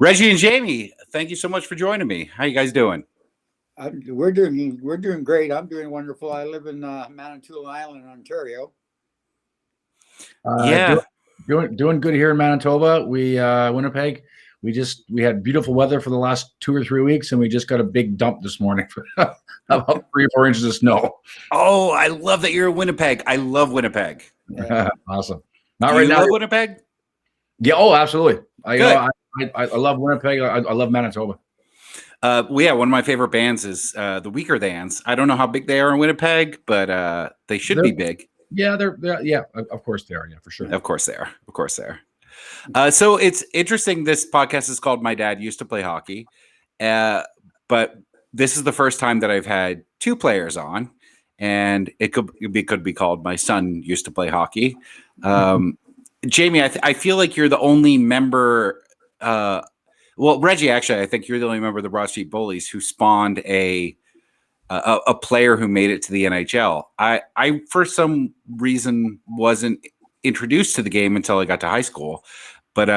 Reggie and Jamie, thank you so much for joining me. How you guys doing? We're doing great. I'm doing wonderful. I live in Manitoulin Island, Ontario. Uh, doing, Yeah, doing good here in Manitoba. Winnipeg. We had beautiful weather for the last 2 or 3 weeks, and we just got a big dump this morning for about 3 or 4 inches of snow. Oh, I love that you're in Winnipeg. I love Winnipeg. Yeah. Awesome. Not Do right you now. love Winnipeg? Yeah. Oh, absolutely. Good. I love Winnipeg. I love Manitoba. Yeah, one of my favorite bands is the Weaker Thans. I don't know how big they are in Winnipeg, but they should be big. Yeah, yeah. Of course they are. Yeah, for sure. Of course they are. Of course they are. So it's interesting. This podcast is called "My Dad Used to Play Hockey," but this is the first time that I've had two players on, and it could be called "My Son Used to Play Hockey." Jamie, I feel like you're the only member. Well, Reggie, actually, I think you're the only member of the Broad Street Bullies who spawned a player who made it to the NHL. I for some reason wasn't introduced to the game until I got to high school. But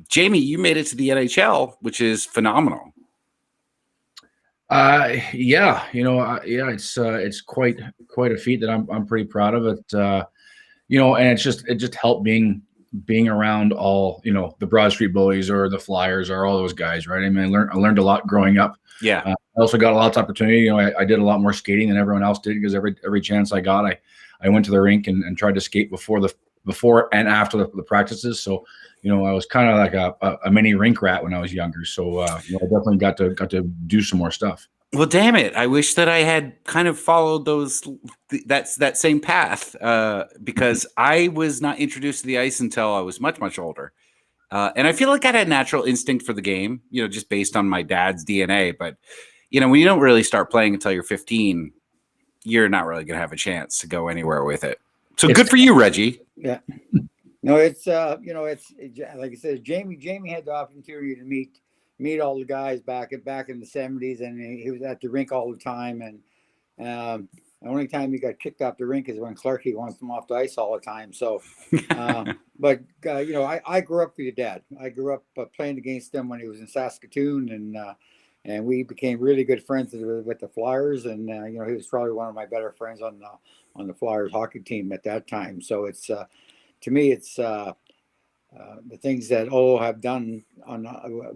Jamie, you made it to the NHL, which is phenomenal. Yeah, it's quite a feat that I'm pretty proud of it. And it just helped being around all the Broad Street Bullies or the Flyers or all those guys, right? I mean, I learned a lot growing up. Yeah. I also got a lot of opportunity. I did a lot more skating than everyone else did because every chance I got, I went to the rink and tried to skate before and after the practices. So, I was kind of like a mini rink rat when I was younger. So, I definitely got to do some more stuff. Well, damn it! I wish that I had kind of followed that same path because I was not introduced to the ice until I was much older, and I feel like I had a natural instinct for the game, just based on my dad's DNA. But when you don't really start playing until you're 15, you're not really going to have a chance to go anywhere with it. So good for you, Reggie. Yeah. No, it's like I said, Jamie had the opportunity to meet all the guys back in the 70s, and he was at the rink all the time. And the only time he got kicked off the rink is when Clarkie wants him off the ice all the time. So, I grew up with your dad. I grew up playing against him when he was in Saskatoon, and we became really good friends with the Flyers. And he was probably one of my better friends on the Flyers hockey team at that time. So it's to me, it's the things that have done on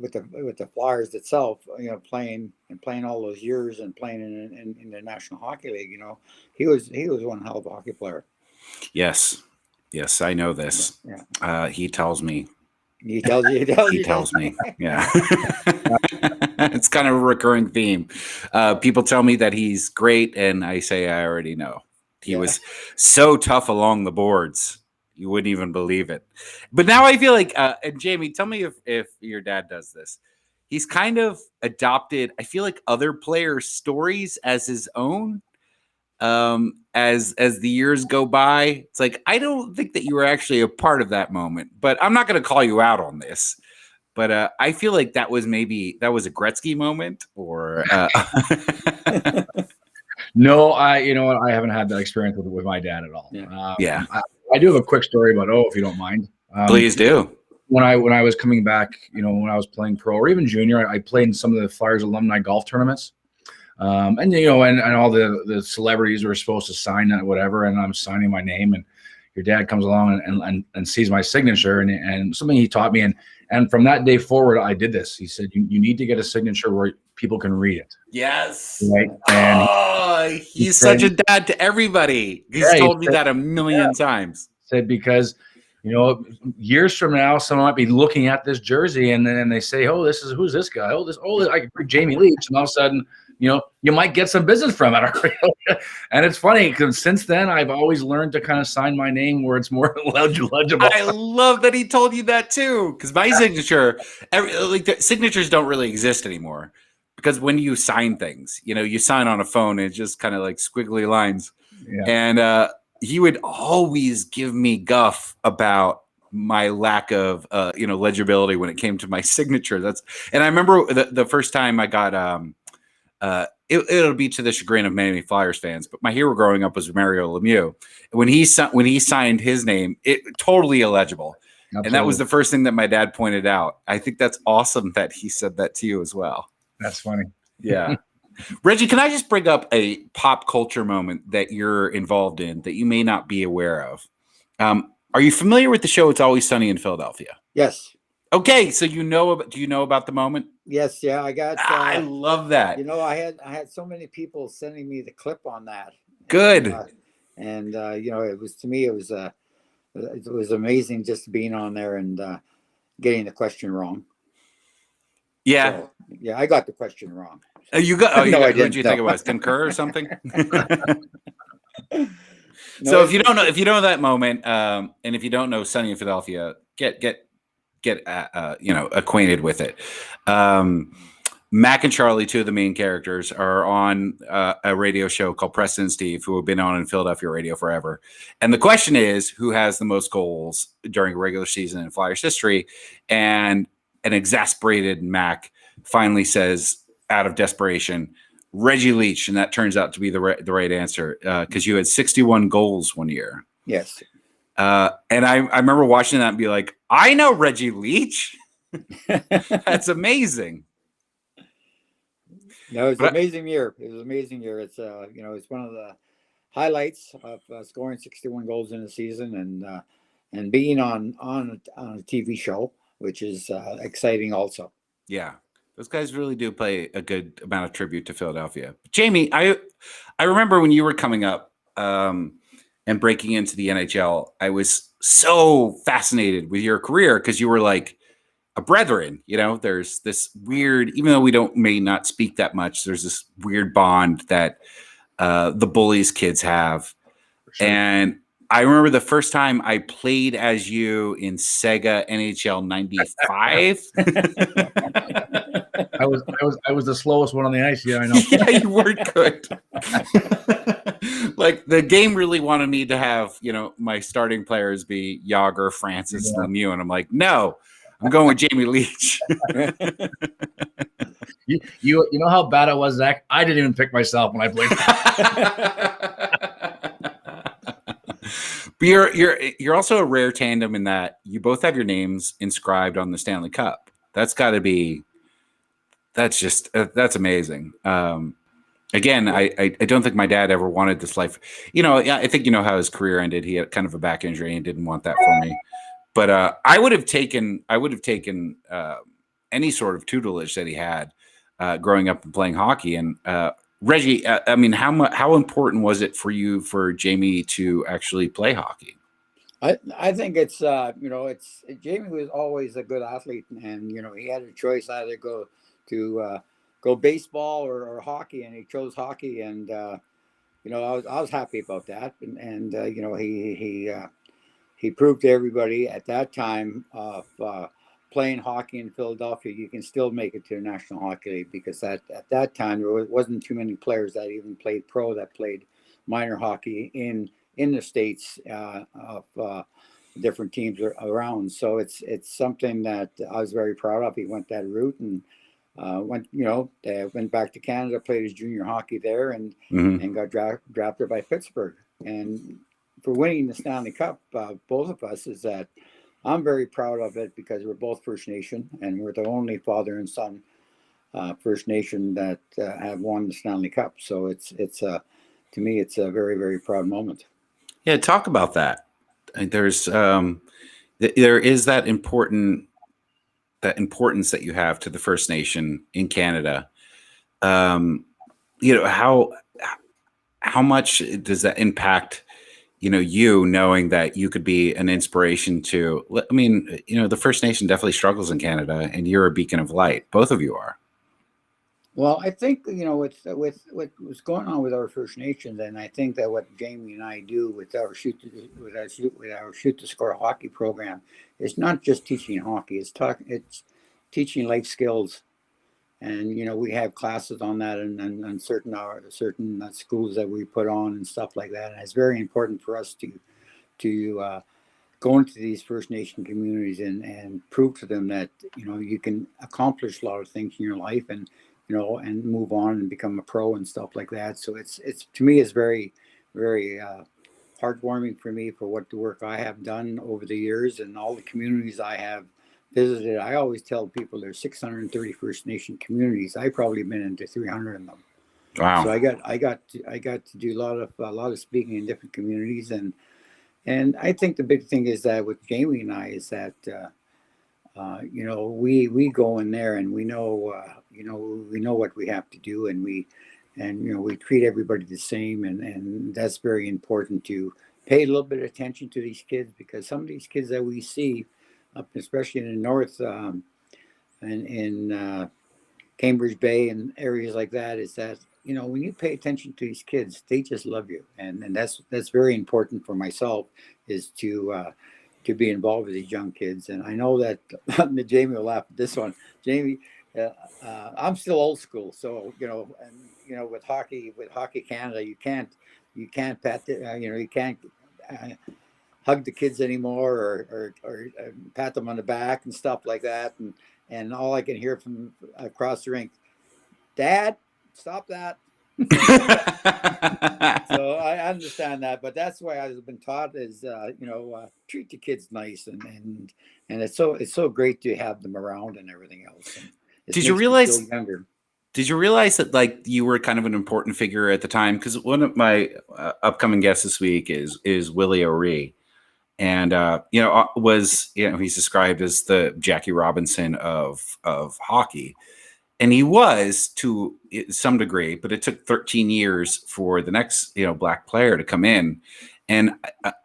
with the Flyers itself. Playing all those years and playing in the National Hockey League. He was one hell of a hockey player. Yes, I know this. Yeah. He tells me. He tells me. Yeah. It's kind of a recurring theme. People tell me that he's great, and I say I already know. He was so tough along the boards. You wouldn't even believe it. But now I feel like, and Jamie, tell me if your dad does this. He's kind of adopted, I feel like, other players' stories as his own. As the years go by, it's like, I don't think that you were actually a part of that moment, but I'm not going to call you out on this. But I feel like that was a Gretzky moment, or No, I haven't had that experience with my dad at all. Yeah. I do have a quick story about if you don't mind. Please do. When I was coming back, when I was playing pro or even junior, I played in some of the Flyers alumni golf tournaments. And all the celebrities were supposed to sign that, whatever, and I'm signing my name, and your dad comes along and sees my signature, and something he taught me, and from that day forward, I did this. He said, you need to get a signature where people can read it. Yes. Right. And he's such a dad to everybody. He's told me that a million times. Said because years from now, someone might be looking at this jersey, and then they say, who's this guy? I can read Jamie Leach, and all of a sudden, you might get some business from it. And it's funny because since then, I've always learned to kind of sign my name where it's more legible. I love that he told you that too, because my signature, the signatures don't really exist anymore. Because when you sign things, you sign on a phone, and it's just kind of like squiggly lines. Yeah. And he would always give me guff about my lack of legibility when it came to my signature. And I remember the first time I got it'll be to the chagrin of many Flyers fans, but my hero growing up was Mario Lemieux. When he signed his name, it totally illegible. And that was the first thing that my dad pointed out. I think that's awesome that he said that to you as well. That's funny. Yeah. Reggie, can I just bring up a pop culture moment that you're involved in that you may not be aware of? Are you familiar with the show It's Always Sunny in Philadelphia? Yes. Okay, so do you know about the moment? Yes, yeah, I got. I love that. You know, I had so many people sending me the clip on that. Good. And you know, it was, to me, it was amazing just being on there and getting the question wrong. Yeah. So, yeah, I got the question wrong. You got. Oh, No, I what did you didn't. think it was? Tim Kerr or something? No, So if you don't know that moment, and if you don't know Sunny in Philadelphia, get acquainted with it. Mac and Charlie, two of the main characters, are on a radio show called Preston and Steve, who have been on in Philadelphia radio forever. And the question is, who has the most goals during a regular season in Flyers history? And an exasperated Mac finally says, out of desperation, Reggie Leach, and that turns out to be the right answer, because you had 61 goals one year. Yes. And I remember watching that and be like, I know Reggie Leach. That's amazing. No, it's an amazing year. It was an amazing year. It's you know, it's one of the highlights of scoring 61 goals in a season, and being on a TV show, which is exciting also. Yeah, those guys really do play a good amount of tribute to Philadelphia. Jamie, I remember when you were coming up and breaking into the NHL, I was so fascinated with your career because you were like a brethren. You know, there's this weird, even though we may not speak that much, there's this weird bond that the Bullies kids have. Sure. And I remember the first time I played as you in Sega NHL 95. I was the slowest one on the ice. Yeah, I know. Yeah, you weren't good. Like the game really wanted me to have, you know, my starting players be Yager, Francis, Lemieux, and I'm like, no, I'm going with Jamie Leach. You know how bad I was, Zach? I didn't even pick myself when I played. But you're also a rare tandem in that you both have your names inscribed on the Stanley Cup. That's amazing. Again, I don't think my dad ever wanted this life. You know, I think you know how his career ended. He had kind of a back injury and didn't want that for me. But I would have taken any sort of tutelage that he had growing up and playing hockey. And Reggie, I mean, how important was it for you for Jamie to actually play hockey? I think it's you know, Jamie was always a good athlete, and you know, he had a choice either go baseball or hockey, and he chose hockey, and you know, I was happy about that, and you know, he proved to everybody at that time of playing hockey in Philadelphia, you can still make it to the National Hockey League, because at that time there wasn't too many players that even played pro, that played minor hockey in the States of different teams around. So it's something that I was very proud of. He went that route and went back to Canada, played his junior hockey there, and got drafted by Pittsburgh. And for winning the Stanley Cup, both of us, is that I'm very proud of it, because we're both First Nation, and we're the only father and son First Nation that have won the Stanley Cup. So it's to me, it's a very, very proud moment. Yeah, talk about that. There's there is that importance that you have to the First Nation in Canada. You know, how much does that impact, you know, you knowing that you could be an inspiration to, I mean, you know, the First Nation definitely struggles in Canada, and you're a beacon of light. Both of you are. Well, I think, you know, with what's going on with our First Nations, and I think that what Jamie and I do with our shoot to score hockey program, it's not just teaching hockey. It's teaching life skills, and you know, we have classes on that, and certain schools that we put on and stuff like that. And it's very important for us to go into these First Nation communities and prove to them that, you know, you can accomplish a lot of things in your life, and you know, and move on and become a pro and stuff like that. So it's to me, it's very, very heartwarming for me for what the work I have done over the years and all the communities I have visited. I always tell people there's 630 First Nation communities. I probably been into 300 of them. Wow. So I got to do a lot of speaking in different communities, and I think the big thing is that with Jamie and I is that we go in there and we know what we have to do, and we treat everybody the same, and that's very important to pay a little bit of attention to these kids, because some of these kids that we see up, especially in the north, and in Cambridge Bay and areas like that, is that when you pay attention to these kids, they just love you, and that's very important for myself, is to be involved with these young kids. And I know that Jamie will laugh at this one. Jamie, I'm still old school, so with Hockey Canada, you can't pat you can't hug the kids anymore, or pat them on the back and stuff like that, and all I can hear from across the rink, Dad, stop that. So I understand that, but that's why I've been taught is treat the kids nice, and it's so great to have them around and everything else. And Did you realize that you were kind of an important figure at the time? Because one of my upcoming guests this week is Willie O'Ree, and he's described as the Jackie Robinson of hockey. And he was to some degree, but it took 13 years for the next, black player to come in. And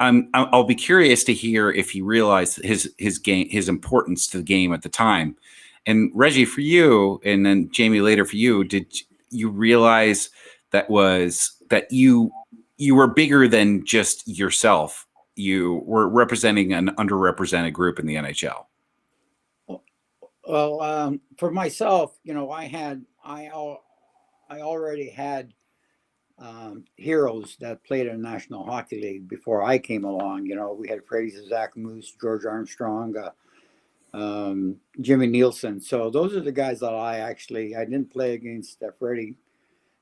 I'll be curious to hear if he realized his importance to the game at the time. And Reggie, for you, and then Jamie later for you, did you realize that you were bigger than just yourself? You were representing an underrepresented group in the NHL. Well, for myself, I already had heroes that played in the National Hockey League before I came along. We had Freddie, Zak Moose, George Armstrong, Jimmy Nielsen. So those are the guys that I didn't play against Freddie,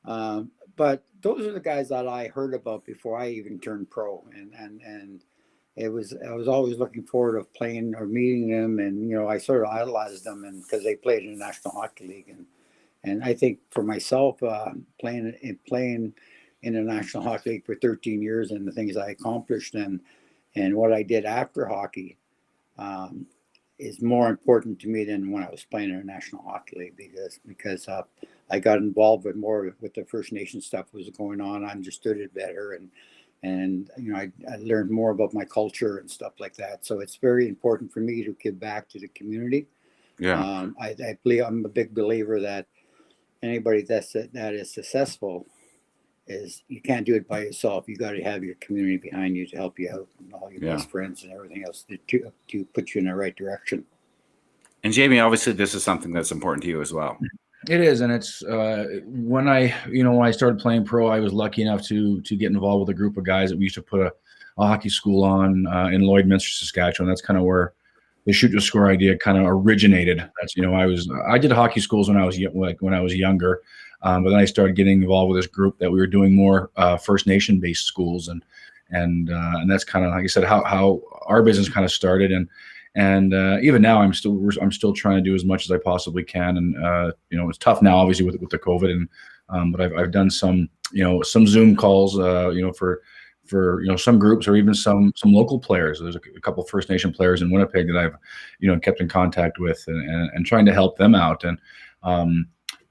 but those are the guys that I heard about before I even turned pro, and I was always looking forward of playing or meeting them, and I sort of idolized them, and because they played in the National Hockey League, and I think for myself, playing in the National Hockey League for 13 years, and the things I accomplished and what I did after hockey is more important to me than when I was playing in the National Hockey League, because I got involved with the First Nation stuff that was going on. I understood it better, and I learned more about my culture and stuff like that. So it's very important for me to give back to the community. Yeah. I believe, I'm a big believer that anybody that is successful is, you can't do it by yourself. You got to have your community behind you to help you out, and all your best friends and everything else to put you in the right direction. And Jamie, obviously this is something that's important to you as well. It is, and it's when I started playing pro, I was lucky enough to get involved with a group of guys that we used to put a hockey school on in Lloydminster, Saskatchewan. That's kind of where the shoot to score idea kind of originated. That's I did hockey schools when I was younger, but then I started getting involved with this group that we were doing more First Nation based schools, and that's kind of, like I said, how our business kind of started. And even now, I'm still trying to do as much as I possibly can. And it's tough now, obviously, with the COVID. And but I've done some Zoom calls, for some groups, or even some local players. There's a couple of First Nation players in Winnipeg that I've kept in contact with, and trying to help them out. And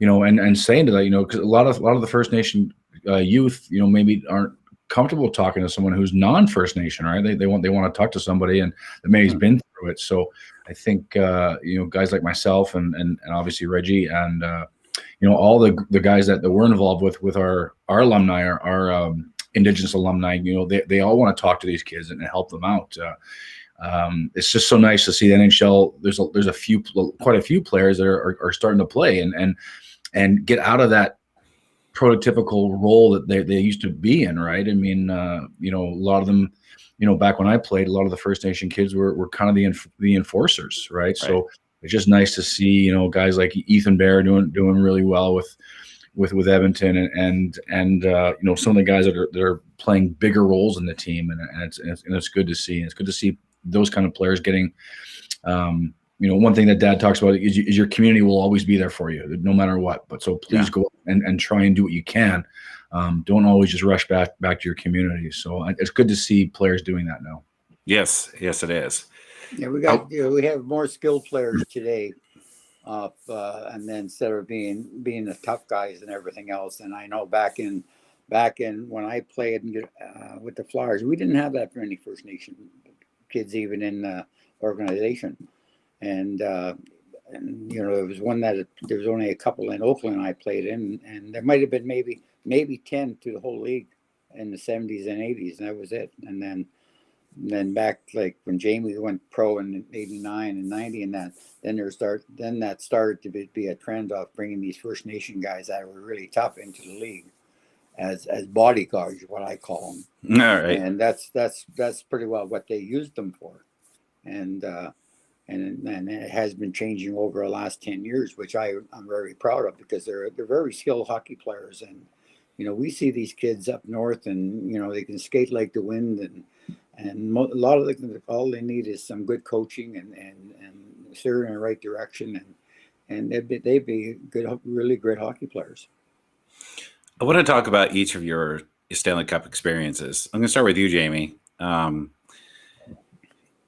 and saying to that, because a lot of the First Nation youth, maybe aren't comfortable talking to someone who's non-First Nation, right? They want to talk to somebody and that maybe has been through it. So I think guys like myself and obviously Reggie and all the guys that we're involved with our alumni, our Indigenous alumni, they all want to talk to these kids and help them out. It's just so nice to see the NHL. There's quite a few players that are starting to play and get out of that prototypical role that they used to be in, right? I mean, a lot of them, back when I played, a lot of the First Nation kids were kind of the enforcers, right? So it's just nice to see, guys like Ethan Bear doing really well with with Edmonton and some of the guys that are playing bigger roles in the team, and it's good to see. And it's good to see those kind of players getting. One thing that Dad talks about is your community will always be there for you, no matter what. But so please go and try and do what you can. Don't always just rush back to your community. So it's good to see players doing that now. Yes, it is. Yeah, we have more skilled players today. And then instead of being the tough guys and everything else, and I know back in when I played with the Flyers, we didn't have that many First Nation kids even in the organization, and there was there was only a couple in Oakland I played in, and there might have been maybe 10 to the whole league in the 70s and 80s, and that was it. And then back like when Jamie went pro in 89 and 90 and that, then that started to be a trend of bringing these First Nation guys that were really tough into the league as bodyguards, what I call them. All right. And that's pretty well what they used them for. And it has been changing over the last 10 years, which I'm very proud of, because they're very skilled hockey players. And we see these kids up north, and they can skate like the wind, and a lot of them, all they need is some good coaching and steer in the right direction, and they'd be good, really great hockey players. I want to talk about each of your Stanley Cup experiences. I'm going to start with you, Jamie.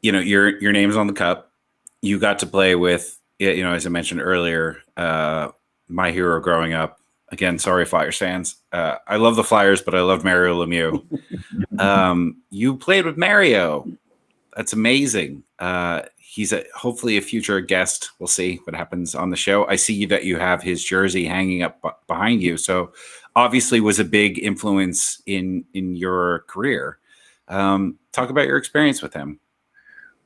Your name's on the cup. You got to play with, as I mentioned earlier, my hero growing up. Again, sorry, Flyers fans. I love the Flyers, but I love Mario Lemieux. You played with Mario. That's amazing. He's hopefully a future guest. We'll see what happens on the show. I see that you have his jersey hanging up behind you. So obviously was a big influence in your career. Talk about your experience with him.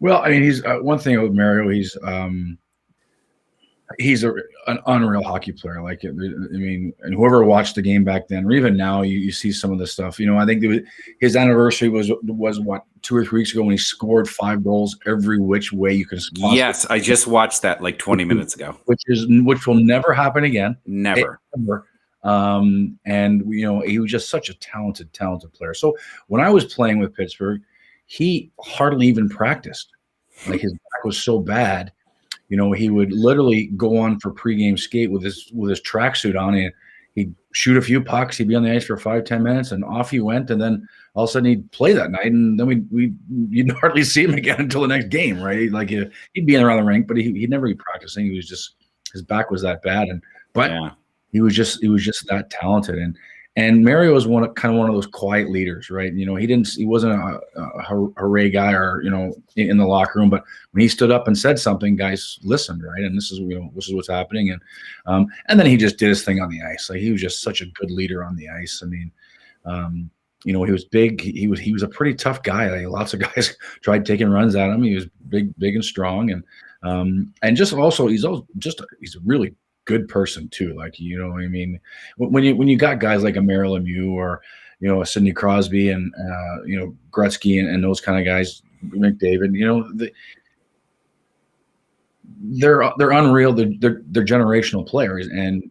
Well, I mean, he's one thing with Mario. He's an unreal hockey player. Like, I mean, and whoever watched the game back then, or even now, you see some of the stuff. I think his anniversary was what, 2 or 3 weeks ago, when he scored 5 goals every which way you could. Yes, I just watched that like 20 minutes ago. Which will never happen again. Never. And he was just such a talented player. So when I was playing with Pittsburgh, he hardly even practiced. Like, his back was so bad. He would literally go on for pregame skate with his tracksuit on, and he'd shoot a few pucks. He'd be on the ice for 5-10 minutes, and off he went. And then all of a sudden he'd play that night, and then you'd hardly see him again until the next game, right? Like, he'd be around the rink, but he'd never be practicing. He was just, his back was that bad, he was just that talented. And Mario was one of those quiet leaders, right? He wasn't a hooray guy, or in the locker room, but when he stood up and said something, guys listened, right? And this is what's happening. And then he just did his thing on the ice. Like, he was just such a good leader on the ice. I mean, he was big. He was a pretty tough guy. Like, lots of guys tried taking runs at him. He was big and strong, and just also he's a really good person too. Like, I mean, when you got guys like a Mario Lemieux, or a Sidney Crosby, and Gretzky, and those kind of guys, McDavid, they're unreal. They're generational players, and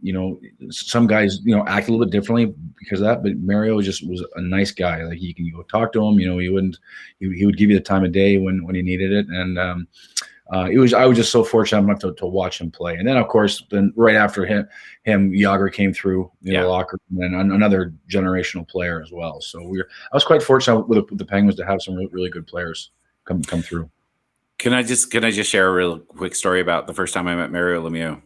some guys act a little bit differently because of that. But Mario was a nice guy. Like, you can go talk to him. He would give you the time of day when he needed it, and I was just so fortunate enough to watch him play. And then, of course, right after him, Jágr came through the locker room, and another generational player as well. So I was quite fortunate with the Penguins to have some really good players come through. Can I just share a real quick story about the first time I met Mario Lemieux?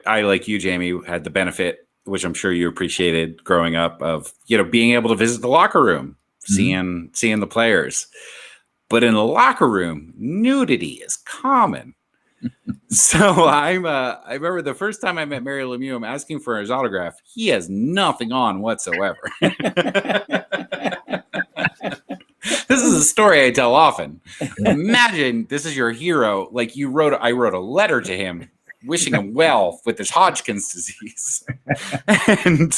I like you, Jamie, had the benefit, which I'm sure you appreciated growing up, of being able to visit the locker room, seeing the players. But in the locker room, nudity is common. So I remember the first time I met Mario Lemieux, I'm asking for his autograph. He has nothing on whatsoever. This is a story I tell often. Imagine this is your hero. Like, I wrote a letter to him wishing him well with his Hodgkin's disease. And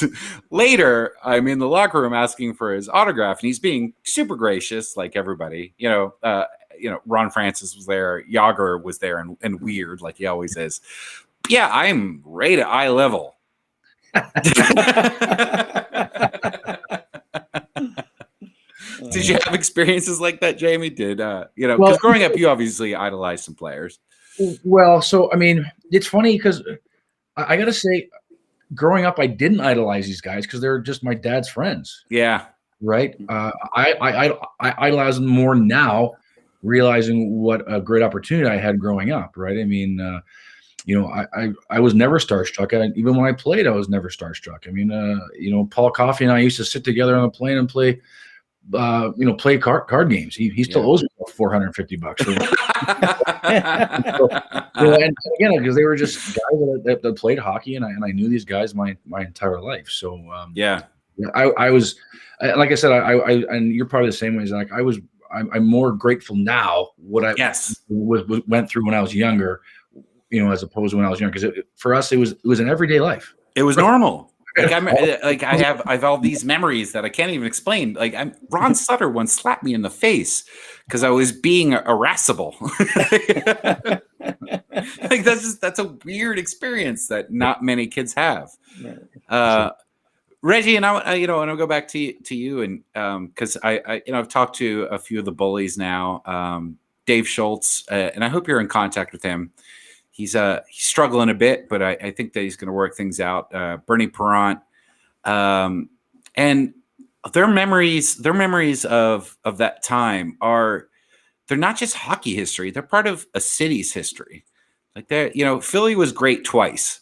later, I'm in the locker room asking for his autograph, and he's being super gracious, like everybody. Ron Francis was there, Jágr was there, and weird, like he always is. Yeah, I'm right at eye level. Did you have experiences like that, Jamie? Did because Well, growing up, you obviously idolized some players. well, so I mean, it's funny because I got to say, growing up, I didn't idolize these guys because they're just my dad's friends, Yeah, right? I idolize them more now, realizing what a great opportunity I had growing up, right? I mean, I was never starstruck. Even when I played, I was never starstruck. I mean, Paul Coffey and I used to sit together on a plane and play play card games. He still owes me $450 for so, and again, because they were just guys that played hockey, and I knew these guys my entire life. So I was, like I said, I and you're probably the same way, Zach. I'm more grateful now what I went through when I was younger, as opposed to when I was younger, because for us it was an everyday life. It was normal. I have all these memories that I can't even explain. Ron Sutter once slapped me in the face because I was being irascible. That's a weird experience that not many kids have. Reggie, and I'll go back to you, and because I've talked to a few of the bullies now, Dave Schultz, and I hope you're in contact with him. He's struggling a bit, but I think that he's going to work things out. Bernie Perrant, and their memories of that time they're not just hockey history. They're part of a city's history. Philly was great twice.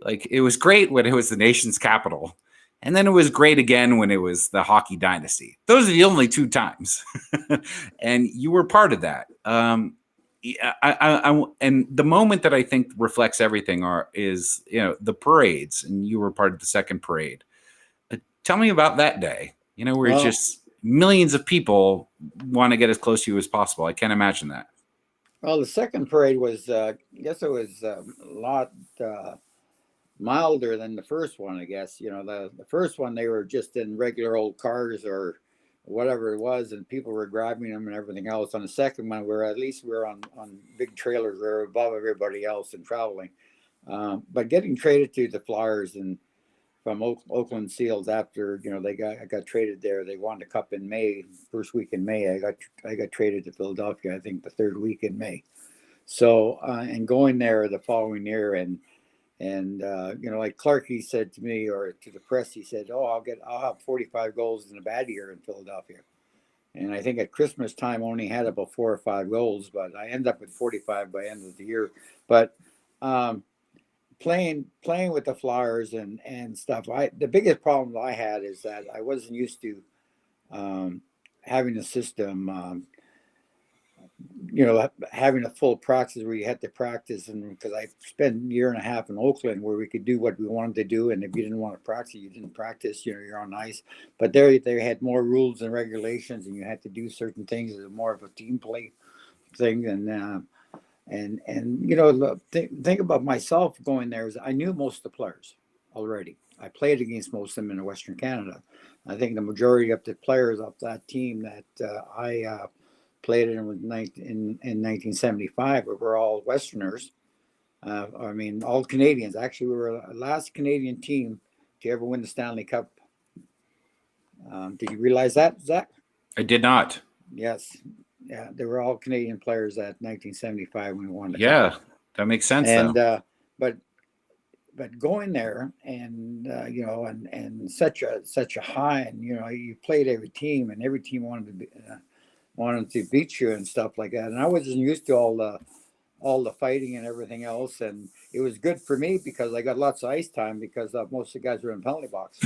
It was great when it was the nation's capital, and then it was great again when it was the hockey dynasty. Those are the only two times, and you were part of that. And the moment that I think reflects everything is the parades, and you were part of the second parade. Tell me about that day. Where it's just millions of people want to get as close to you as possible. I can't imagine that. Well, the second parade was, I guess it was a lot milder than the first one. I guess the first one they were just in regular old cars or whatever it was, and people were grabbing them and everything else. On the second one, we were on big trailers. We were above everybody else and traveling. But getting traded to the Flyers and from Oakland Seals after I got traded there. They won the cup in May, first week in May. I got traded to Philadelphia. I think the third week in May. So and going there the following year and like Clarkey said to me or to the press, he said, I'll have 45 goals in a bad year in Philadelphia. And I think at Christmas time only had about 4 or 5 goals, but I ended up with 45 by the end of the year. But playing with the Flyers and stuff, the biggest problem I had is that I wasn't used to having a system, having a full practice where you had to practice. And because I spent a year and a half in Oakland where we could do what we wanted to do. And if you didn't want to practice, you didn't practice, you're on ice. But there they had more rules and regulations, and you had to do certain things. It was more of a team play thing. And think about myself going there is I knew most of the players already. I played against most of them in Western Canada. I think the majority of the players of that team that I played in 1975 were all Westerners. All Canadians. Actually, we were the last Canadian team to ever win the Stanley Cup. Did you realize that, Zach? I did not. Yes. Yeah, they were all Canadian players at 1975 when we won the cup. Yeah, that makes sense. And but going there and and such a high, and you played every team, and every team wanted to beat you and stuff like that. And I wasn't used to all the fighting and everything else, and it was good for me because I got lots of ice time because most of the guys were in penalty box.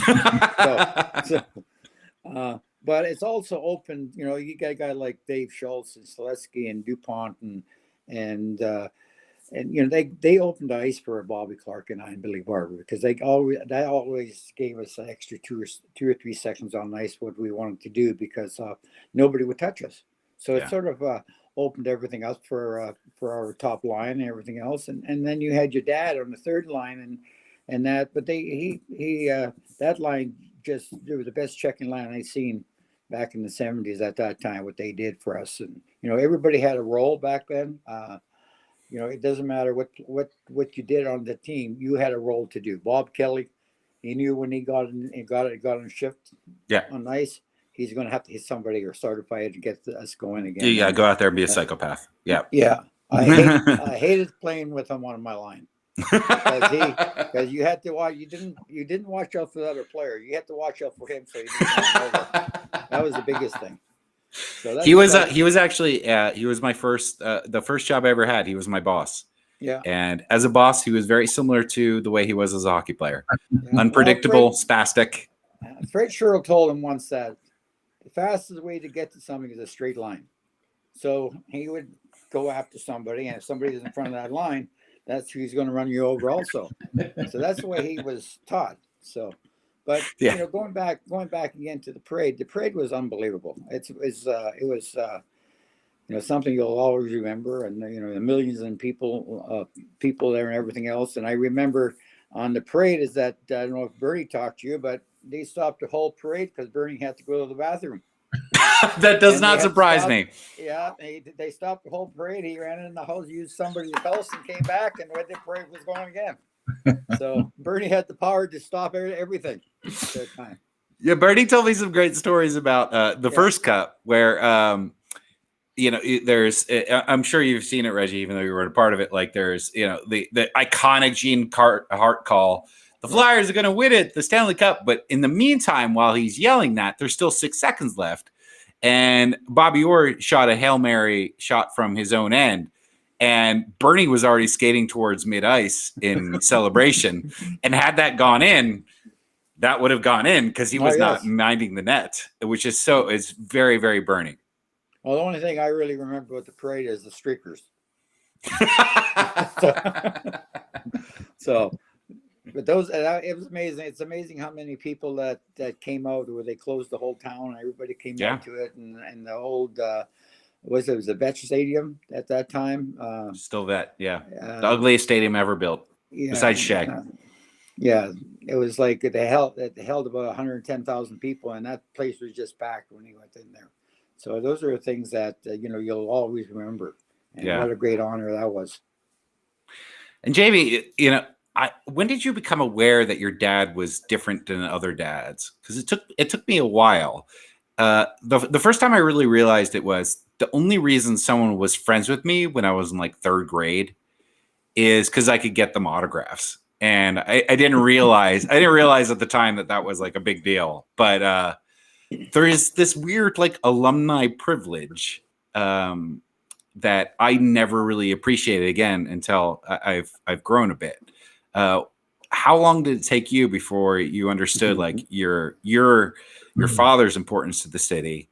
But it's also open, you got a guy like Dave Schultz and Selesky and DuPont and they opened the ice for Bobby Clark and I and Billy Barber because that always gave us an extra 2 or 3 seconds on ice what we wanted to do because nobody would touch us. So it sort of opened everything up for our top line and everything else, and then you had your dad on the third line and that, but that line they were the best checking line I'd seen back in the 70s at that time, what they did for us. And, everybody had a role back then. You know, it doesn't matter what you did on the team. You had a role to do. Bob Kelly, he knew when he got on shift Yeah. on ice, he's going to have to hit somebody or start a fight to get us going again. Yeah, go out there and be a psychopath. Yeah. Yeah. I hated playing with him on my line because you had to watch. You didn't watch out for the other player. You had to watch out for him. So you didn't that was the biggest thing. So he was actually he was my first the first job I ever had. He was my boss. Yeah. And as a boss, he was very similar to the way he was as a hockey player. Yeah. Unpredictable, spastic. Fred Sherrill told him once that the fastest way to get to something is a straight line. So he would go after somebody, and if somebody's in front of that line, that's who he's going to run you over also. So that's the way he was taught. So, but yeah. You know, going back again to the parade was unbelievable. It was you know, something you'll always remember, and you know, the millions of people there and everything else. And I remember on the parade is that I don't know if Bernie talked to you, but they stopped the whole parade because Bernie had to go to the bathroom. That does not surprise me. Yeah, they stopped the whole parade. He ran in the house, used somebody's house, and came back, and the parade was going again. So Bernie had the power to stop everything at that time. Yeah, Bernie told me some great stories about the first cup where, you know, there's, I'm sure you've seen it, Reggie, even though you weren't a part of it. Like there's, you know, the iconic Gene Hart call. The Flyers are going to win it, the Stanley Cup. But in the meantime, while he's yelling that, there's still 6 seconds left. And Bobby Orr shot a Hail Mary shot from his own end. And Bernie was already skating towards mid-ice in celebration. And had that gone in, that would have gone in because he was not minding the net, which is it's very, very Bernie. Well, the only thing I really remember with the parade is the streakers. So but those, it was amazing. It's amazing how many people that came out where they closed the whole town and everybody came out to it. And the old, it was a Vet Stadium at that time. Still Vet, yeah. The ugliest stadium ever built, besides Shea. Yeah, it was like they held about 110,000 people, and that place was just packed when he went in there. So those are things that, you know, you'll always remember. And what a great honor that was. And Jamie, you know, when did you become aware that your dad was different than other dads? Because it took me a while. The first time I really realized it was the only reason someone was friends with me when I was in like 3rd grade is because I could get them autographs. And I didn't realize at the time that was like a big deal. But there is this weird like alumni privilege that I never really appreciated again until I've grown a bit. How long did it take you before you understood like your father's importance to the city,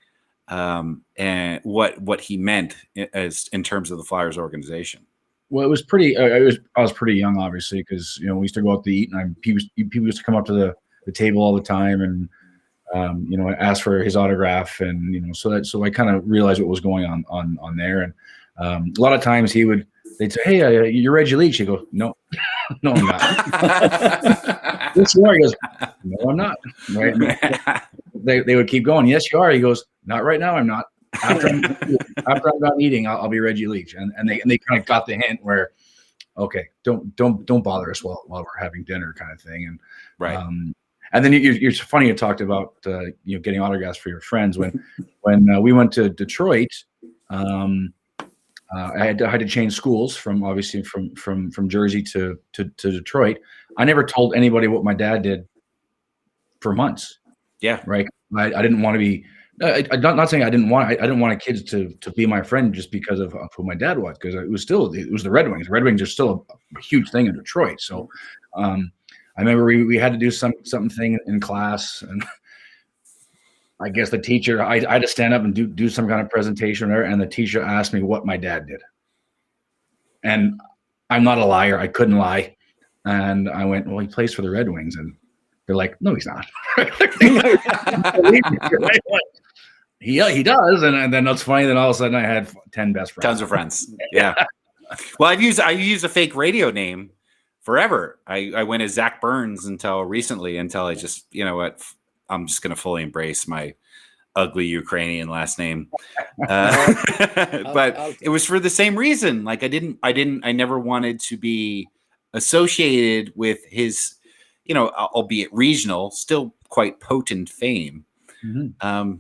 and what he meant as in terms of the Flyers organization? Well, it was pretty. I was pretty young, obviously, because you know we used to go out to eat, and people used to come up to the table all the time, and you know, ask for his autograph, and you know, so I kind of realized what was going on there, and a lot of times they'd say, "Hey, you're Reggie Leach." You go, "No, no, I'm not." Yes, you are. He goes, "No, I'm not." Right? They would keep going. Yes, you are. He goes, "Not right now. I'm not. After I'm done eating, I'll be Reggie Leach." And they kind of got the hint where, okay, don't bother us while we're having dinner, kind of thing. And right. And then you're funny. You talked about you know, getting autographs for your friends when we went to Detroit. I had to change schools from Jersey to Detroit. I never told anybody what my dad did for months. Yeah. Right. I didn't want to be. I'm not saying I didn't want kids to be my friend just because of who my dad was, because it was the Red Wings. The Red Wings are still a huge thing in Detroit. So I remember we had to do something in class, and I guess the teacher, I had to stand up and do some kind of presentation there, and the teacher asked me what my dad did. And I'm not a liar. I couldn't lie. And I went, well, he plays for the Red Wings. And they're like, no, he's not. He does. And then it's funny that all of a sudden I had 10 best friends. Tons of friends. Yeah. Well, I used a fake radio name forever. I went as Zach Burns until recently, until I just, you know what, I'm just going to fully embrace my ugly Ukrainian last name. But it was for the same reason. Like I never wanted to be associated with his, albeit regional, still quite potent fame.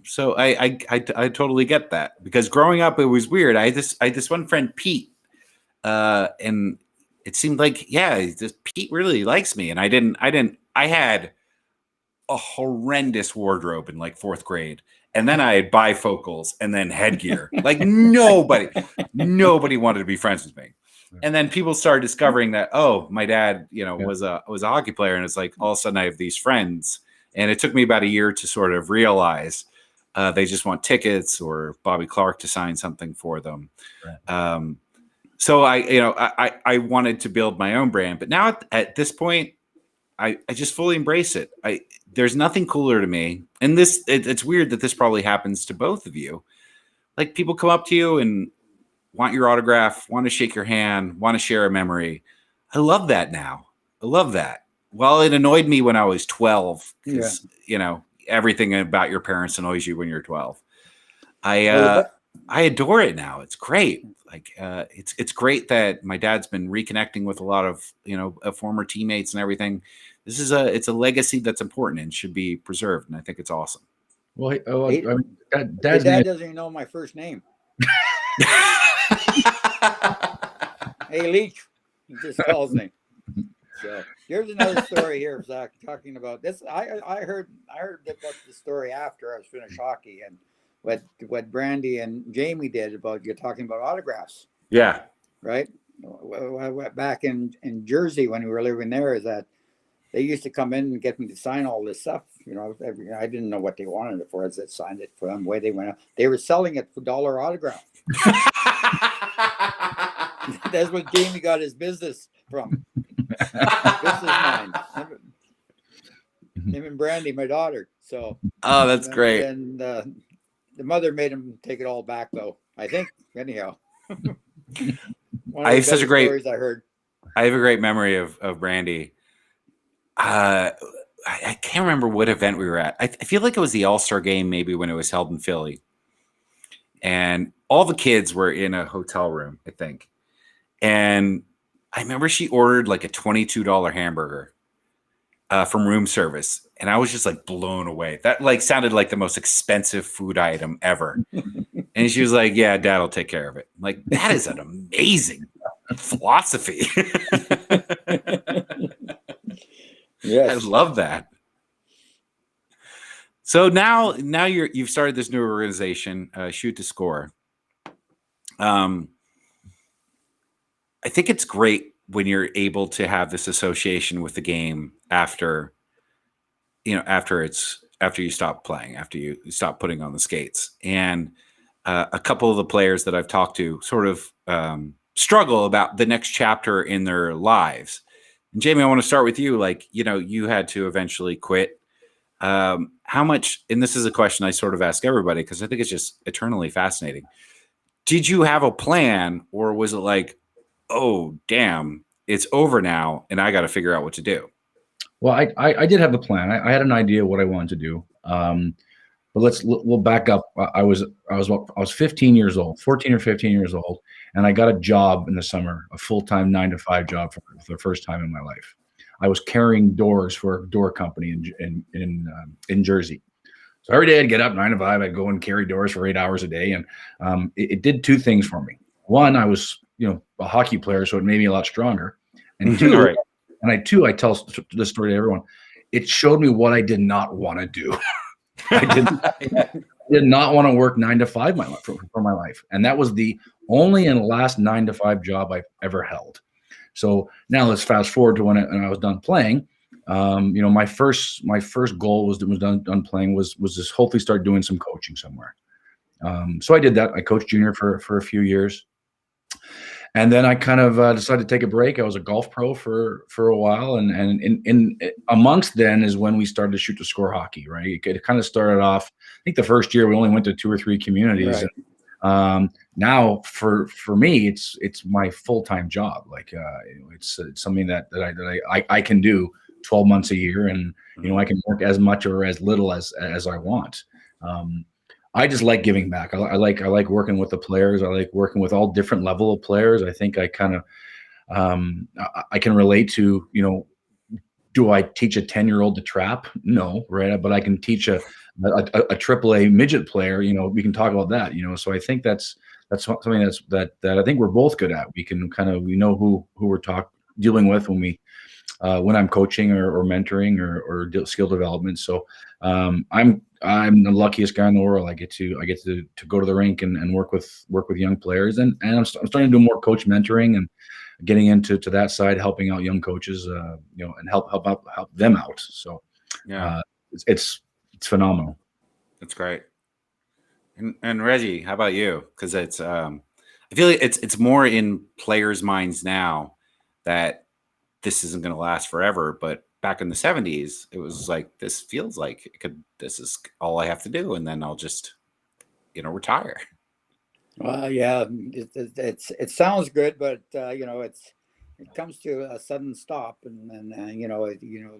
So I totally get that, because growing up it was weird. I had this one friend, Pete, and it seemed like, Pete really likes me, and I had a horrendous wardrobe in like 4th grade. And then I had bifocals and then headgear. Like nobody wanted to be friends with me. And then people started discovering that, oh, my dad, was a hockey player. And it's like, all of a sudden I have these friends. And it took me about a year to sort of realize they just want tickets or Bobby Clark to sign something for them. Right. So I wanted to build my own brand. But now at this point, I just fully embrace it. There's nothing cooler to me. And it's weird that this probably happens to both of you. Like, people come up to you and want your autograph, want to shake your hand, want to share a memory. I love that now. I love that. Well, it annoyed me when I was 12 because, everything about your parents annoys you when you're 12. I adore it now. It's great. Like, it's great that my dad's been reconnecting with a lot of, former teammates and everything. It's a legacy that's important and should be preserved. And I think it's awesome. Well, Dad's dad doesn't even know my first name. Hey, Leach, he just calls me. So here's another story here, Zach, talking about this. I heard about the story after I was finished hockey, and what Brandy and Jamie did about you talking about autographs. Yeah. Right. Back in Jersey when we were living there, is that they used to come in and get me to sign all this stuff. I didn't know what they wanted it for. As I signed it for them, the way they went out. They were selling it for $1 autograph. That's what Jamie got his business from. Business mind. Him and Brandy, my daughter. So. Oh, that's great. And the mother made him take it all back, though. I think. Anyhow. I have such a great stories I heard. I have a great memory of Brandy. I can't remember what event we were at. I feel like it was the All-Star game, maybe, when it was held in Philly. And all the kids were in a hotel room, I think. And I remember she ordered like a $22 hamburger from room service. And I was just like blown away. That like sounded like the most expensive food item ever. And she was like, yeah, Dad will take care of it. I'm like, that is an amazing philosophy. Yes. I love that. So now you've started this new organization, Shoot to Score. I think it's great when you're able to have this association with the game after you stop playing, after you stop putting on the skates. And a couple of the players that I've talked to sort of struggle about the next chapter in their lives. And Jamie, I want to start with you. Like, you had to eventually quit. How much, and this is a question I sort of ask everybody because I think it's just eternally fascinating. Did you have a plan, or was it like, oh, damn, it's over now and I got to figure out what to do? Well, I did have a plan. I had an idea what I wanted to do. But we'll back up. I was 15 years old, 14 or 15 years old, and I got a job in the summer, a full-time 9-to-5 job for the first time in my life. I was carrying doors for a door company in Jersey. So every day I'd get up 9 to 5, I'd go and carry doors for 8 hours a day, and it did two things for me. One, I was a hockey player, so it made me a lot stronger. And two, right. I tell this story to everyone. It showed me what I did not want to do. I did not want to work 9 to 5 for my life. And that was the only and last 9 to 5 job I've ever held. So now let's fast forward to when I was done playing. My first goal was done playing was just hopefully start doing some coaching somewhere. So I did that. I coached junior for a few years. And then I kind of decided to take a break. I was a golf pro for a while, and in amongst then is when we started to Shoot to Score hockey. Right, it kind of started off. I think the first year we only went to 2 or 3 communities. Right. And, now for me, it's my full-time job. Like it's something that I can do 12 months a year, and I can work as much or as little as I want. I just like giving back. I like working with the players. I like working with all different level of players. I think I kind of I can relate to, do I teach a 10-year-old to trap? No, right? But I can teach a AAA midget player. We can talk about that. So I think that's something that I think we're both good at. We know who we're dealing with when I'm coaching or mentoring or skill development. So I'm the luckiest guy in the world. I get to go to the rink and work with young players, and I'm starting to do more coach mentoring and getting into that side, helping out young coaches, and help them out. So Yeah, it's phenomenal. that's great. And Reggie, how about you? Because it's I feel like it's more in players' minds now that this isn't going to last forever. But back in the 70s, it was like, this feels like this is all I have to do, and then I'll just retire. Well, yeah, it sounds good, but it comes to a sudden stop, and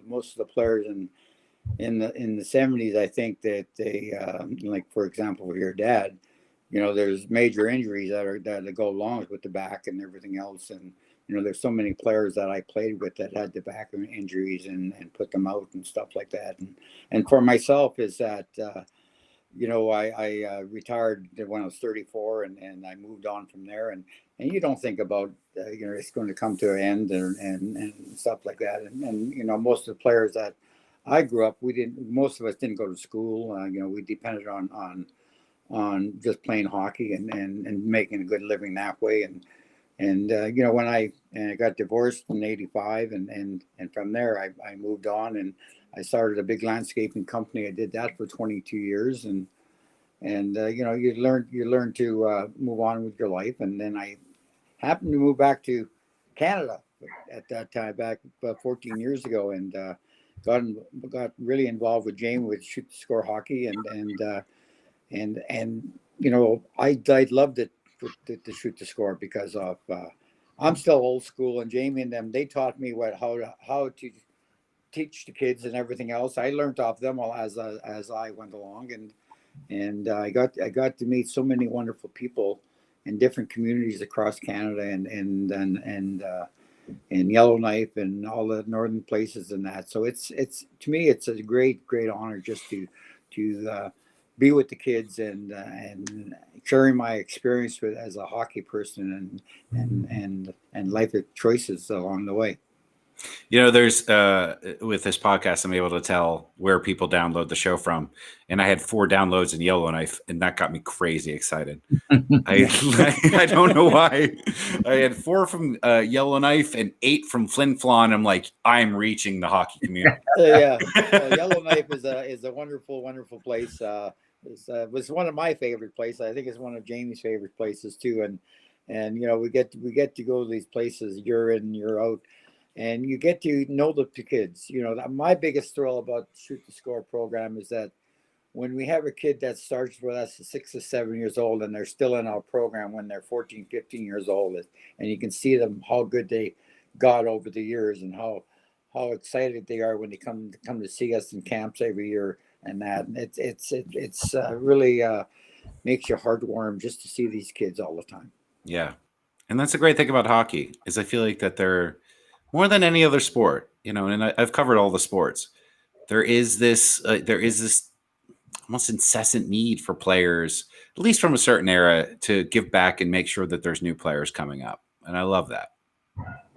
most of the players in the 70s, I think that they like, for example, with your dad, there's major injuries that go along with the back and everything else, and there's so many players that I played with that had the back injuries and put them out and stuff like that, and for myself is that. I retired when I was 34, and I moved on from there. And you don't think about, it's going to come to an end and stuff like that. And most of the players that I grew up, most of us didn't go to school. We depended on just playing hockey and making a good living that way. And when I got divorced in '85, and from there I moved on, and I started a big landscaping company. I did that for 22 years, and you learn to move on with your life. And then I happened to move back to Canada at that time, back about 14 years ago, and got really involved with Jamie with shoot to score hockey, and I loved it to shoot to score because of I'm still old school, and Jamie and them, they taught me how to teach the kids and everything else. I learned off them all as I went along, and I got to meet so many wonderful people in different communities across Canada, and Yellowknife and all the northern places and that. So it's to me it's a great honor just to be with the kids and sharing my experience with as a hockey person and life choices along the way. There's with this podcast, I'm able to tell where people download the show from, and I had 4 downloads in Yellowknife, and that got me crazy excited. I don't know why. I had 4 from Yellowknife and 8 from Flin Flon. I'm like, I'm reaching the hockey community. Yellowknife is a wonderful place. Was one of my favorite places. I think it's one of Jamie's favorite places too. And we get to go to these places year in year out. And you get to know the kids. My biggest thrill about Shoot to Score program is that when we have a kid that starts with us at 6 or 7 years old, and they're still in our program when they're 14, 15 years old, and you can see them how good they got over the years, and how excited they are when they come to see us in camps every year, and that it's really makes your heart warm just to see these kids all the time. Yeah, and that's the great thing about hockey is I feel like that they're more than any other sport, and I've covered all the sports. There is this almost incessant need for players, at least from a certain era, to give back and make sure that there's new players coming up. And I love that.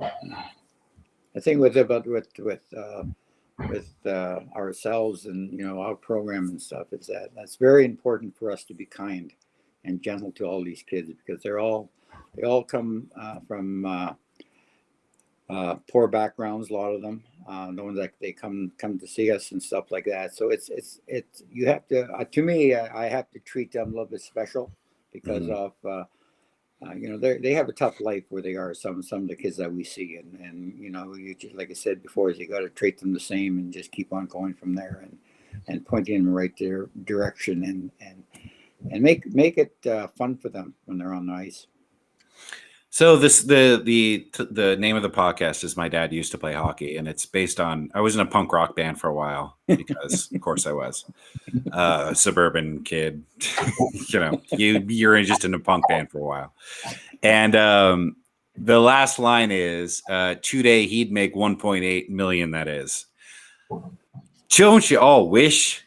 I think with ourselves and our program and stuff is that's very important for us to be kind and gentle to all these kids, because they all come from poor backgrounds, a lot of them, the ones that they come to see us and stuff like that. So it's you have to me, I have to treat them a little bit special because of they have a tough life where they are, some of the kids that we see, and you just, like I said before, is you got to treat them the same and just keep on going from there and pointing in the right direction and make it fun for them when they're on the ice. So the name of the podcast is My Dad Used to Play Hockey, and it's based on I was in a punk rock band for a while because of course I was a suburban kid. You're just in a punk band for a while. And the last line is today he'd make 1.8 million, that is. Don't you all wish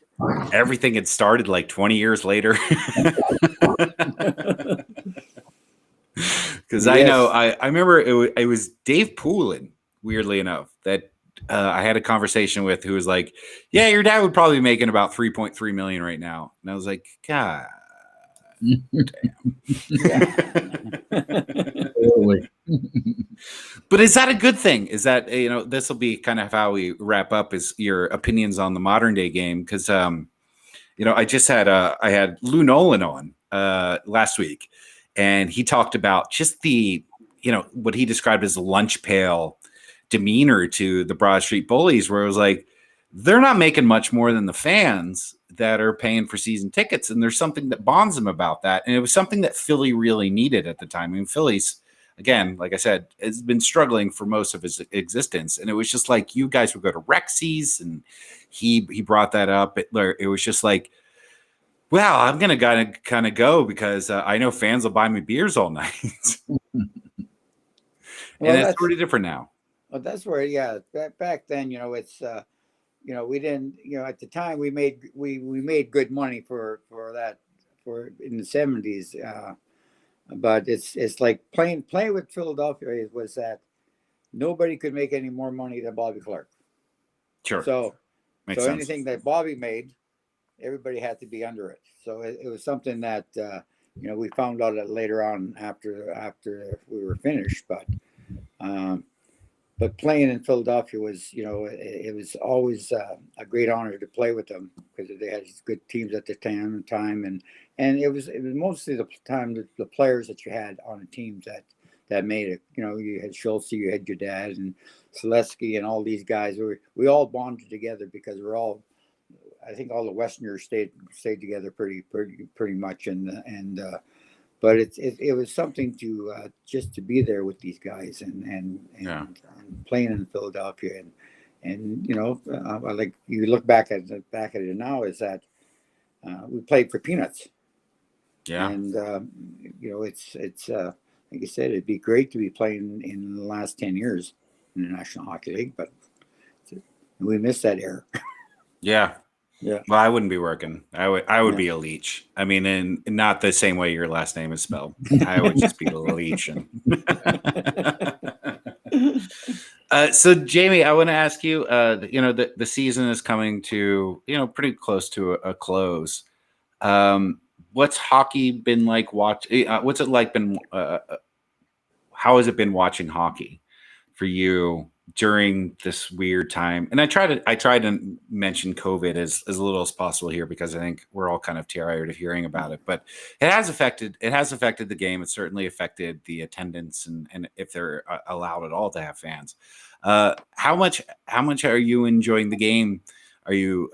everything had started like 20 years later? Because I know I remember it was Dave Poulin, weirdly enough, that I had a conversation with, who was like, yeah, your dad would probably be making about 3.3 million right now. And I was like, God damn. But is that a good thing? Is that, this will be kind of how we wrap up, is your opinions on the modern day game. Because, I just had I had Lou Nolan on last week, and he talked about just the, what he described as lunch pail demeanor to the Broad Street Bullies, where it was like, they're not making much more than the fans that are paying for season tickets. And there's something that bonds them about that. And it was something that Philly really needed at the time. I mean, Philly's, again, like I said, has been struggling for most of his existence. And it was just like, you guys would go to Rexies, and he brought that up. It was just like, well, I'm going to kind of go because I know fans will buy me beers all night. And it's pretty different now. Well, that's where, back then, it's, we didn't, at the time we made good money for that, for in the 70s. But it's like playing with Philadelphia was that nobody could make any more money than Bobby Clark. Sure. So Makes sense. Anything that Bobby made, everybody had to be under it. So it was something that we found out later on after we were finished. But playing in Philadelphia was, it was always a great honor to play with them, because they had good teams at the time, and it was mostly the time the players that you had on the teams that made it. You had Schultz, you had your dad, and Selesky, and all these guys. We all bonded together because I think all the Westerners stayed together pretty much, but it was something to just to be there with these guys and playing in Philadelphia, and like you look back at it now, is that we played for peanuts. Yeah. And it's like I said, it'd be great to be playing in the last 10 years in the National Hockey League, but we missed that era. Yeah. Yeah. Well, I wouldn't be working. I would be a Leach. I mean, in not the same way your last name is spelled. I would just be a Leach. So Jamie, I want to ask you, the season is coming to, pretty close to a close. What's hockey been like what's it like how has it been watching hockey for you during this weird time? And I try to mention COVID as little as possible here, because I think we're all kind of tired of hearing about it, but it has affected the game. It certainly affected the attendance and if they're allowed at all to have fans. How much are you enjoying the game? Are you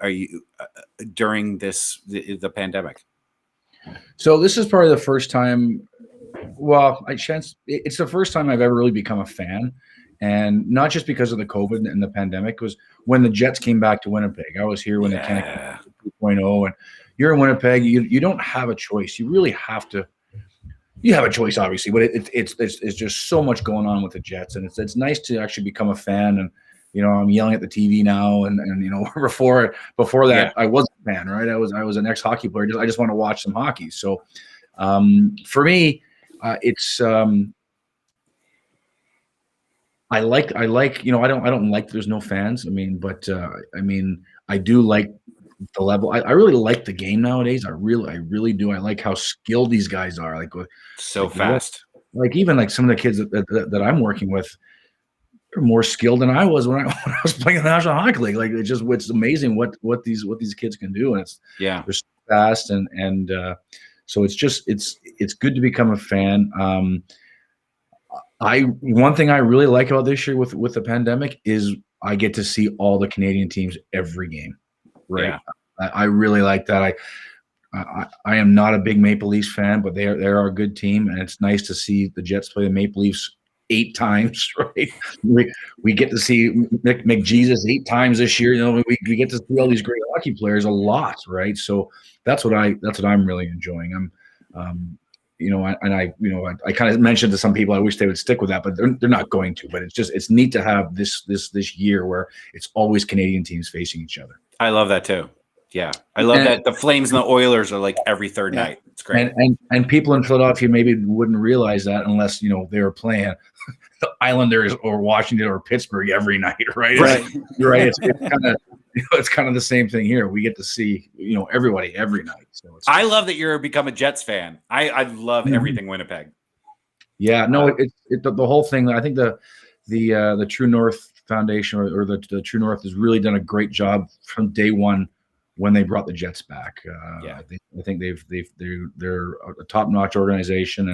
during the pandemic? So this is probably the first time. Well, it's the first time I've ever really become a fan. And not just because of the COVID and the pandemic. It was when the Jets came back to Winnipeg. I was here when they kind of came 2.0, and you're in Winnipeg. You don't have a choice. You really have to. You have a choice, obviously, but it's just so much going on with the Jets, and it's nice to actually become a fan. And I'm yelling at the TV now, and before that, I wasn't a fan, right? I was an ex-hockey player. I just want to watch some hockey. So for me, it's. I like I don't like there's no fans. But I do like the level. I really like the game nowadays. I really do. I like how skilled these guys are. Fast. Even some of the kids that I'm working with are more skilled than I was when I was playing in the National Hockey League. It's amazing what these kids can do, and they're so fast and so it's good to become a fan. One thing I really like about this year with the pandemic is I get to see all the Canadian teams every game. Right. Yeah. I really like that. I am not a big Maple Leafs fan, but they are a good team, and it's nice to see the Jets play the Maple Leafs 8 times, right? We get to see McJesus 8 times this year. You know, we get to see all these great hockey players a lot, right? So that's what I'm really enjoying. You know, I kind of mentioned to some people I wish they would stick with that, but they're not going to. But it's neat to have this year where it's always Canadian teams facing each other. I love that too. Yeah, I love that the Flames and the Oilers are like every third night. It's great. And people in Philadelphia maybe wouldn't realize that unless they were playing the Islanders or Washington or Pittsburgh every night, right? Right. Right. It's kind of the same thing here. We get to see everybody every night. So I love that you're become a Jets fan. I love everything Winnipeg. Yeah, no, the whole thing. I think the True North Foundation or the True North has really done a great job from day one when they brought the Jets back. I think they're a top-notch organization,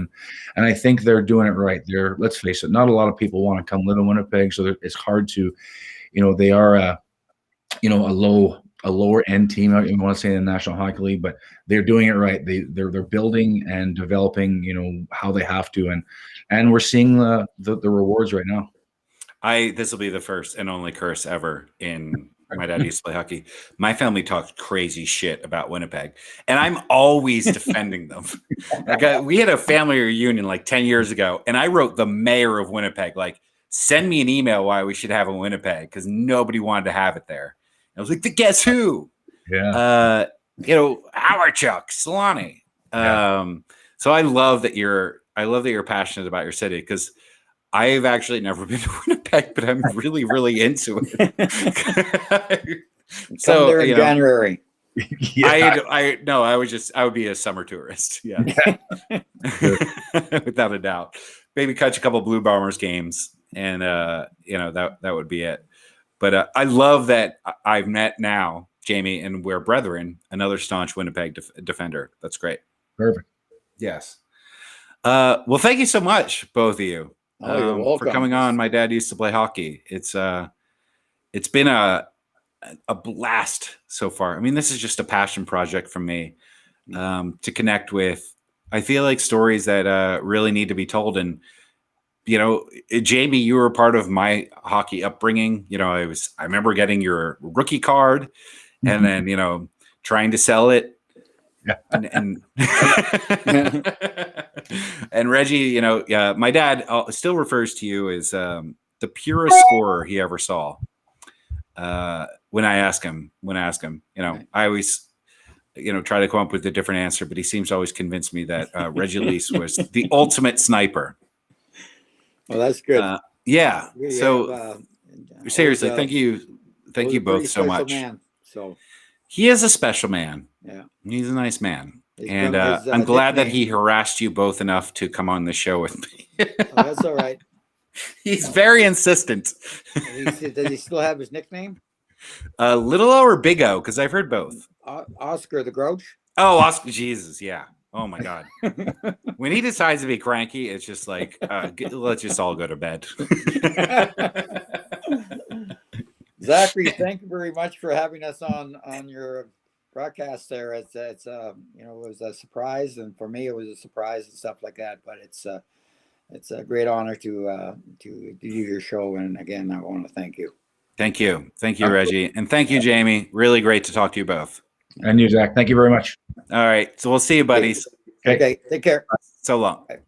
and I think they're doing it right. Let's face it, not a lot of people want to come live in Winnipeg, so it's hard to, they are a lower end team. I want to say in the National Hockey League, but they're doing it right. They're building and developing, how they have to, and we're seeing the rewards right now. This will be the first and only curse ever in. My dad used to play hockey. My family talked crazy shit about Winnipeg, and I'm always defending them. We had a family reunion like 10 years ago, and I wrote the mayor of Winnipeg, like, send me an email why we should have a Winnipeg, because nobody wanted to have it there. And I was like, guess who? Yeah. Howard Chuck, Solani. So I love that you're passionate about your city, because I've actually never been to Winnipeg, but I'm really, really into it. So there in January. Yeah. I would be a summer tourist. Yeah. Without a doubt. Maybe catch a couple Blue Bombers games, and that would be it. But I love that I've met now Jamie, and we're brethren, another staunch Winnipeg defender. That's great. Perfect. Yes. Well, thank you so much, both of you. For coming on. My dad used to play hockey. It's been a blast so far. I mean, this is just a passion project for me, to connect with. I feel like stories that really need to be told. And Jamie, you were a part of my hockey upbringing. I remember getting your rookie card, and then trying to sell it. Yeah. And Reggie, my dad still refers to you as the purest scorer he ever saw. When I ask him, I always, try to come up with a different answer, but he seems to always convince me that Reggie Leach was the ultimate sniper. Well, that's good. Yeah. So seriously, thank you both so much. Man, so he is a special man. Yeah, he's a nice man. And I'm glad that he harassed you both enough to come on the show with me. That's all right. He's very insistent. Does he still have his nickname? Little O or Big O? Because I've heard both. Oscar the Grouch. Oh, Oscar! Jesus, yeah. Oh my God. When he decides to be cranky, it's just like, let's just all go to bed. Zachary, thank you very much for having us on your broadcast there. It was a surprise, and for me it was a surprise and stuff like that, but it's a great honor to do your show, and again I want to thank you. Thank you, Reggie, and thank you, Jamie. Really great to talk to you both. And you, Zach. Thank you very much. All right, so we'll see you, buddies. Okay, take care. So long. Okay.